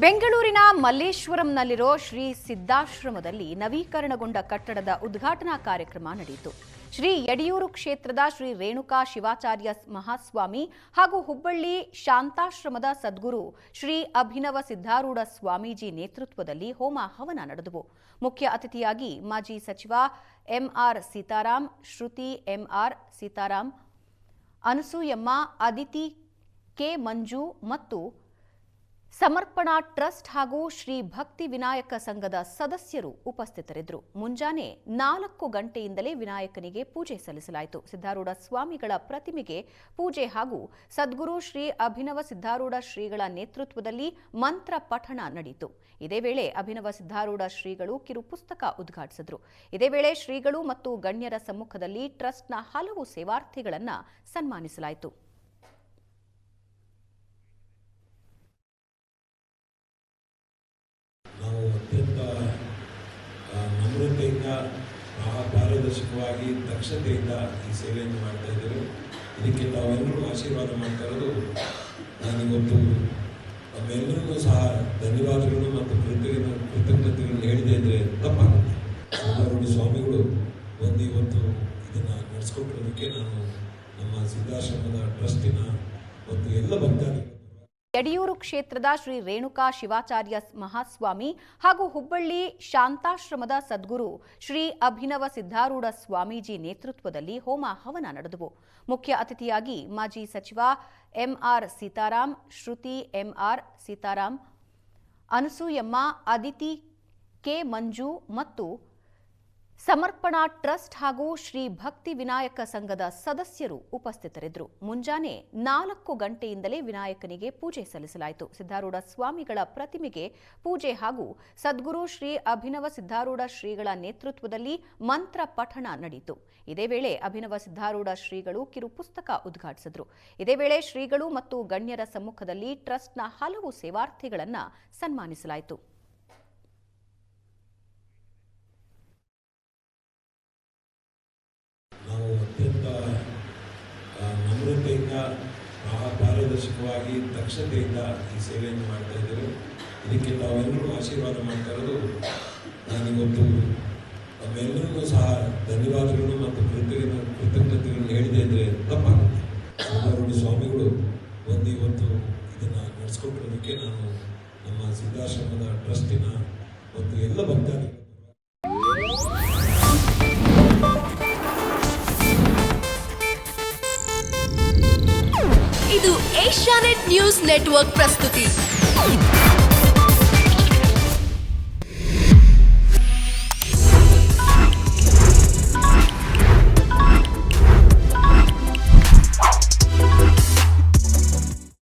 ಬೆಂಗಳೂರಿನ ಮಲ್ಲೇಶ್ವರಂನಲ್ಲಿರೋ ಶ್ರೀ ಸಿದ್ದಾಶ್ರಮದಲ್ಲಿ ನವೀಕರಣಗೊಂಡ ಕಟ್ಟಡದ ಉದ್ಘಾಟನಾ ಕಾರ್ಯಕ್ರಮ ನಡೆಯಿತು. ಶ್ರೀ ಯಡಿಯೂರು ಕ್ಷೇತ್ರದ ಶ್ರೀ ರೇಣುಕಾ ಶಿವಾಚಾರ್ಯ ಮಹಾಸ್ವಾಮಿ ಹಾಗೂ ಹುಬ್ಬಳ್ಳಿ ಶಾಂತಾಶ್ರಮದ ಸದ್ಗುರು ಶ್ರೀ ಅಭಿನವ ಸಿದ್ಧಾರೂಢ ಸ್ವಾಮೀಜಿ ನೇತೃತ್ವದಲ್ಲಿ ಹೋಮ ಹವನ ನಡೆದವು. ಮುಖ್ಯ ಅತಿಥಿಯಾಗಿ ಮಾಜಿ ಸಚಿವ ಎಂಆರ್ ಸೀತಾರಾಮ್, ಶ್ರುತಿ ಎಂಆರ್ ಸೀತಾರಾಮ್, ಅನಸೂಯಮ್ಮ, ಅದಿತಿ ಕೆ ಮಂಜು ಮತ್ತು ಸಮರ್ಪಣಾ ಟ್ರಸ್ಟ್ ಹಾಗೂ ಶ್ರೀ ಭಕ್ತಿ ವಿನಾಯಕ ಸಂಘದ ಸದಸ್ಯರು ಉಪಸ್ಥಿತರಿದ್ದರು. ಮುಂಜಾನೆ 4 ಗಂಟೆಯಿಂದಲೇ ವಿನಾಯಕನಿಗೆ ಪೂಜೆ ಸಲ್ಲಿಸಲಾಯಿತು. ಸಿದ್ಧಾರೂಢ ಸ್ವಾಮಿಗಳ ಪ್ರತಿಮೆಗೆ ಪೂಜೆ ಹಾಗೂ ಸದ್ಗುರು ಶ್ರೀ ಅಭಿನವ ಸಿದ್ಧಾರೂಢ ಶ್ರೀಗಳ ನೇತೃತ್ವದಲ್ಲಿ ಮಂತ್ರ ಪಠಣ ನಡೆಯಿತು. ಇದೇ ವೇಳೆ ಅಭಿನವ ಸಿದ್ಧಾರೂಢ ಶ್ರೀಗಳು ಕಿರು ಪುಸ್ತಕ ಉದ್ಘಾಟಿಸಿದರು. ಇದೇ ವೇಳೆ ಶ್ರೀಗಳು ಮತ್ತು ಗಣ್ಯರ ಸಮ್ಮುಖದಲ್ಲಿ ಟ್ರಸ್ಟ್ನ ಹಲವು ಸೇವಾರ್ಥಿಗಳನ್ನು ಸನ್ಮಾನಿಸಲಾಯಿತು. ಅತ್ಯಂತ ನಮ್ರತೆಯಿಂದ ಪಾರದರ್ಶಕವಾಗಿ ದಕ್ಷತೆಯಿಂದ ಈ ಸೇವೆಯನ್ನು ಮಾಡ್ತಾ ಇದ್ದೇವೆ. ಇದಕ್ಕೆ ತಾವೆಲ್ಲರೂ ಆಶೀರ್ವಾದ ಮಾಡ್ತಾ ಇರೋದು ನಾನಿವತ್ತು ನಮ್ಮೆಲ್ಲರಿಗೂ ಸಹ ಧನ್ಯವಾದಗಳು ಮತ್ತು ಕೃತಜ್ಞತೆಗಳನ್ನು ಹೇಳಿದೆ ಅಂದರೆ ತಪ್ಪಾಗುತ್ತೆ. ಸಿದ್ಧಾರೂಢ ಸ್ವಾಮಿಗಳು ಇವತ್ತು ಇದನ್ನು ನಡೆಸ್ಕೊಟ್ಟಿರೋದಕ್ಕೆ ನಾನು ನಮ್ಮ ಸಿದ್ಧಾಶ್ರಮದ ಟ್ರಸ್ಟಿನ ಮತ್ತು ಎಲ್ಲ ಭಕ್ತಾದಿಗಳು ಯಡಿಯೂರು ಕ್ಷೇತ್ರದ ಶ್ರೀ ರೇಣುಕಾ ಶಿವಾಚಾರ್ಯ ಮಹಾಸ್ವಾಮಿ ಹಾಗೂ ಹುಬ್ಬಳ್ಳಿ ಶಾಂತಾಶ್ರಮದ ಸದ್ಗುರು ಶ್ರೀ ಅಭಿನವ ಸಿದ್ಧಾರೂಢ ಸ್ವಾಮೀಜಿ ನೇತೃತ್ವದಲ್ಲಿ ಹೋಮ ಹವನ ನಡೆದವು. ಮುಖ್ಯ ಅತಿಥಿಯಾಗಿ ಮಾಜಿ ಸಚಿವ ಎಂಆರ್ ಸೀತಾರಾಮ್, ಶ್ರುತಿ ಎಂಆರ್ ಸೀತಾರಾಮ್, ಅನಸೂಯಮ್ಮ, ಅದಿತಿ ಕೆ ಮಂಜು ಮತ್ತು ಸಮರ್ಪಣಾ ಟ್ರಸ್ಟ್ ಹಾಗೂ ಶ್ರೀ ಭಕ್ತಿ ವಿನಾಯಕ ಸಂಘದ ಸದಸ್ಯರು ಉಪಸ್ಥಿತರಿದ್ದರು. ಮುಂಜಾನೆ 4 ಗಂಟೆಯಿಂದಲೇ ವಿನಾಯಕನಿಗೆ ಪೂಜೆ ಸಲ್ಲಿಸಲಾಯಿತು. ಸಿದ್ಧಾರೂಢ ಸ್ವಾಮಿಗಳ ಪ್ರತಿಮೆಗೆ ಪೂಜೆ ಹಾಗೂ ಸದ್ಗುರು ಶ್ರೀ ಅಭಿನವ ಸಿದ್ಧಾರೂಢ ಶ್ರೀಗಳ ನೇತೃತ್ವದಲ್ಲಿ ಮಂತ್ರ ಪಠಣ ನಡೆಯಿತು. ಇದೇ ವೇಳೆ ಅಭಿನವ ಸಿದ್ಧಾರೂಢ ಶ್ರೀಗಳು ಕಿರು ಪುಸ್ತಕ ಉದ್ಘಾಟಿಸಿದರು. ಇದೇ ವೇಳೆ ಶ್ರೀಗಳು ಮತ್ತು ಗಣ್ಯರ ಸಮ್ಮುಖದಲ್ಲಿ ಟ್ರಸ್ಟ್ನ ಹಲವು ಸೇವಾರ್ಥಿಗಳನ್ನು ಸನ್ಮಾನಿಸಲಾಯಿತು. ಅತ್ಯಂತ ನಮ್ರತೆಯಿಂದ ಪಾರದರ್ಶಕವಾಗಿ ದಕ್ಷತೆಯಿಂದ ಈ ಸೇವೆಯನ್ನು ಮಾಡ್ತಾ ಇದ್ದೇವೆ. ಇದಕ್ಕೆ ತಾವೆಲ್ಲರೂ ಆಶೀರ್ವಾದ ಮಾಡ್ತಾ ಇರೋದು ನಾನಿವತ್ತು ನಮ್ಮೆಲ್ಲರಿಗೂ ಸಹ ಧನ್ಯವಾದಗಳು ಮತ್ತು ಕೃತಜ್ಞತೆಗಳನ್ನು ಹೇಳಿದೆ ಅಂದರೆ ತಪ್ಪಾಗುತ್ತೆ. ಸಿದ್ಧಾರೂಢ ಸ್ವಾಮಿಗಳು ಇವತ್ತು ಇದನ್ನು ನಡೆಸ್ಕೊಟ್ಟಿರೋದಕ್ಕೆ ನಾನು ನಮ್ಮ ಸಿದ್ಧಾಶ್ರಮದ ಟ್ರಸ್ಟಿನ ಮತ್ತು ಎಲ್ಲ ಭಕ್ತಾದಿಗಳು ಇದು ಏಷ್ಯಾನೆಟ್ ನ್ಯೂಸ್ ನೆಟ್ವರ್ಕ್ ಪ್ರಸ್ತುತಿ.